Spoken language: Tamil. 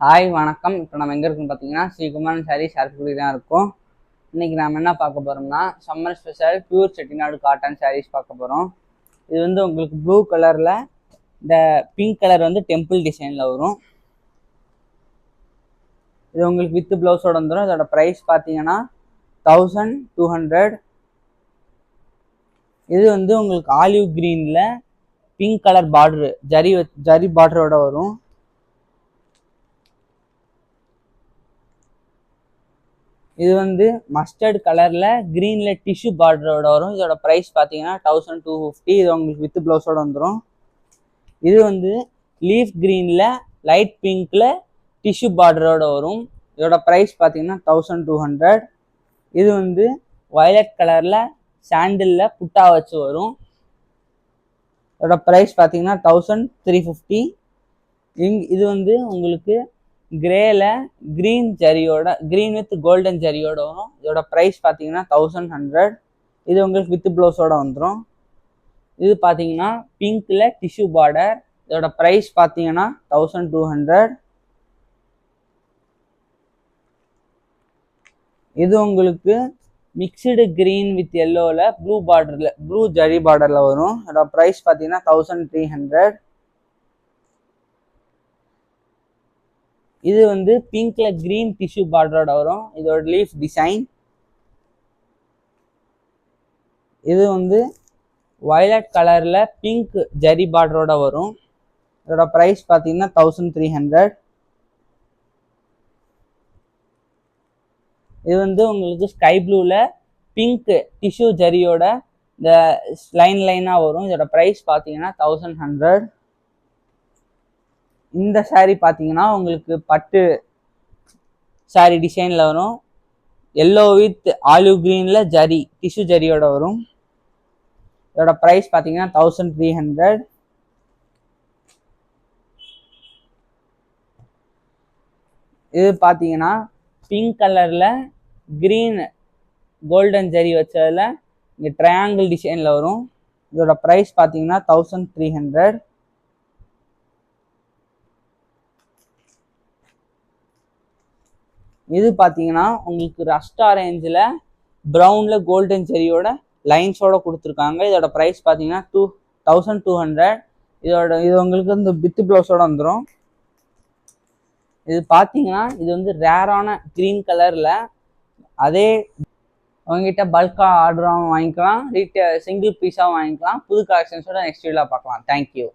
ஹாய் வணக்கம். இப்போ நம்ம எங்கே இருக்குன்னு பார்த்தீங்கன்னா ஸ்ரீகுமாரன் சாரீஸ் சார்க்குடி தான் இருக்கும். இன்றைக்கி நம்ம என்ன பார்க்க போகிறோம்னா summer special pure Chettinad cotton sarees பார்க்க போகிறோம். இது வந்து உங்களுக்கு ப்ளூ கலரில் இந்த பிங்க் கலர் வந்து டெம்பிள் டிசைனில் வரும். இது உங்களுக்கு வித் ப்ளவுஸோட வந்துடும். இதோட ப்ரைஸ் பார்த்தீங்கன்னா 1200. இது வந்து உங்களுக்கு ஆலிவ் க்ரீனில் பிங்க் கலர் பார்டரு ஜரி பார்டரோட வரும். இது வந்து மஸ்டர்ட் கலர்ல கிரீன்ல டிஷ்யூ பார்டரோட வரும். இதோட ப்ரைஸ் பார்த்தீங்கன்னா 1250. இது உங்களுக்கு வித் ப்ளவுஸோட வந்துடும். இது வந்து லீஃப் கிரீன்ல லைட் பிங்க்ல டிஷ்யூ பார்டரோட வரும். இதோட ப்ரைஸ் பார்த்தீங்கன்னா 1200. இது வந்து வயலட் கலர்ல சாண்டில்ல புட்டா வச்சு வரும். இதோட ப்ரைஸ் பார்த்தீங்கன்னா 1350. இது வந்து உங்களுக்கு கிரேல கிரீன் ஜரியோட கிரீன் வித் கோல்டன் ஜரியோட வரும். இதோட ப்ரைஸ் பார்த்தீங்கன்னா 1100. இது உங்களுக்கு வித் ப்ளவுஸோட வந்துடும். இது பார்த்தீங்கன்னா பிங்க்ல டிஷ்யூ பார்டர். இதோட ப்ரைஸ் பார்த்தீங்கன்னா 1200. இது உங்களுக்கு மிக்சடு கிரீன் வித் எல்லோவில் ப்ளூ ஜரி பார்டரில் வரும். இதோட ப்ரைஸ் பார்த்தீங்கன்னா 1300. இது வந்து பிங்க்ல கிரீன் டிஷ்யூ பார்டரோட வரும். இதோட லீஃப் டிசைன். இது வந்து வயலட் கலர்ல பிங்க் ஜரி பார்டரோட வரும். இதோட ப்ரைஸ் பார்த்தீங்கன்னா 1300. இது வந்து உங்களுக்கு ஸ்கை ப்ளூல பிங்க் டிஷ்யூ ஜரியோட இந்த லைனா வரும். இதோட ப்ரைஸ் பார்த்தீங்கன்னா 1100. இந்த சாரீ பார்த்தீங்கன்னா உங்களுக்கு பட்டு சாரீ டிசைனில் வரும். எல்லோ வித் ஆலிவ் கிரீனில் டிஷ்யூ ஜரியோட வரும். இதோட ப்ரைஸ் பார்த்தீங்கன்னா 1300. இது பார்த்தீங்கன்னா பிங்க் கலரில் கிரீன் கோல்டன் ஜரி வச்சதில் இங்கே ட்ரையாங்கிள் டிசைனில் வரும். இதோட ப்ரைஸ் பார்த்தீங்கன்னா 1300. இது பார்த்தீங்கன்னா உங்களுக்கு ரஸ்ட் ஆரேஞ்சில் ப்ரௌனில் கோல்டன் ஜெரியோட லைன்ஸோட கொடுத்துருக்காங்க. இதோட ப்ரைஸ் பார்த்தீங்கன்னா 1200. இது உங்களுக்கு இந்த வித் ப்ளவுஸோட வந்துடும். இது பார்த்தீங்கன்னா இது வந்து ரேரான க்ரீன் கலரில். அதே அவங்ககிட்ட பல்காக ஆர்டராகவும் வாங்கிக்கலாம், சிங்கிள் பீஸாகவும் வாங்கிக்கலாம். புது கலெக்ஷன்ஸோட நெக்ஸ்ட் வீடியோவில் பார்க்கலாம். தேங்க்யூ.